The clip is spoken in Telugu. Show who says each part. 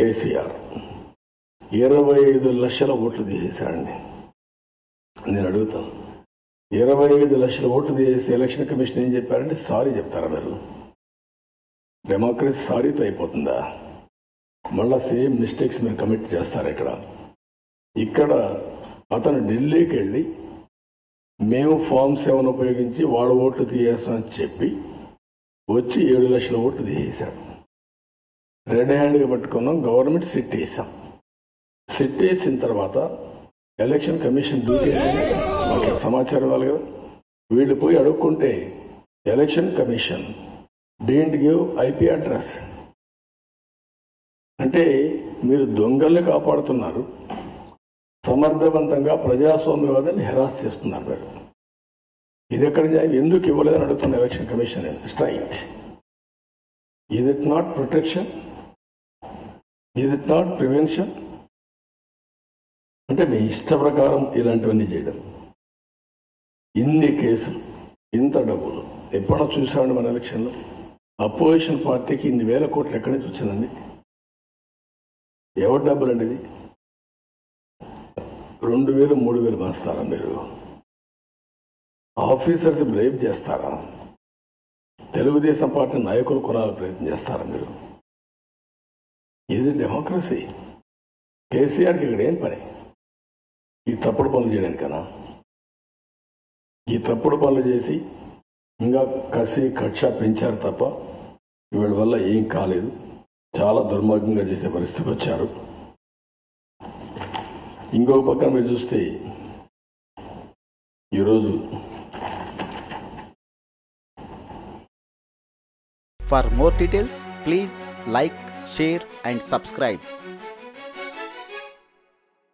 Speaker 1: కేసీఆర్ 25 లక్షల ఓట్లు తీసేశాడండి. నేను అడుగుతాను, 25 లక్షల ఓట్లు తీసేసి ఎలక్షన్ కమిషన్ ఏం చెప్పారంటే సారీ చెప్తారా మీరు? డెమోక్రసీ సారీతో అయిపోతుందా? మళ్ళా సేమ్ మిస్టేక్స్ మీరు కమిట్ చేస్తారు. ఇక్కడ అతను ఢిల్లీకి వెళ్ళి మేము ఫామ్ 7 ఉపయోగించి వాడు ఓట్లు తీయేస్తామని చెప్పి వచ్చి 7 లక్షల ఓట్లు తీసేశాడు. రెడ్ హ్యాండ్గా పట్టుకున్నాం, గవర్నమెంట్ సిట్ వేసాం. సిట్ వేసిన తర్వాత ఎలక్షన్ కమిషన్ డ్యూటీ మాకు సమాచారం ఇవ్వాలి కదా. వీళ్ళు పోయి అడుక్కుంటే election commission don't give IP address. అంటే మీరు దొంగల్ని కాపాడుతున్నారు, సమర్థవంతంగా ప్రజాస్వామ్యవాదాన్ని హెరాస్ చేస్తున్నారు మీరు. ఇది ఎక్కడ ఎందుకు ఇవ్వలేదని అడుగుతున్న election commission straight. Is it not protection? Is it not prevention? అంటే మీ ఇష్ట ప్రకారం ఇలాంటివన్నీ చేయడం, ఇన్ని కేసులు, ఇంత డబ్బులు ఎప్పుడో చూసామండి మన ఎలక్షన్లో. అపోజిషన్ పార్టీకి ఇన్ని వేల కోట్లు ఎక్కడి నుంచి వచ్చిందండి? ఎవరి డబ్బులు అండి ఇది? 2,000 3,000 పంచుతారా మీరు? ఆఫీసర్స్ బ్రేవ్ చేస్తారా? తెలుగుదేశం పార్టీ నాయకులు కొనాలని ప్రయత్నం చేస్తారా మీరు? Is it democracy? కేసీఆర్కి ఇక్కడ ఏం పని? ఈ తప్పుడు పనులు చేయడానికనా? ఈ తప్పుడు పనులు చేసి ఇంకా కసి కక్ష పెంచారు తప్ప వీళ్ళ వల్ల ఏం కాలేదు. చాలా దుర్మార్గంగా చేసే పరిస్థితికి వచ్చారు. ఇంకొక పక్కన మీరు చూస్తే ఈరోజు
Speaker 2: For more details, please like, share and subscribe.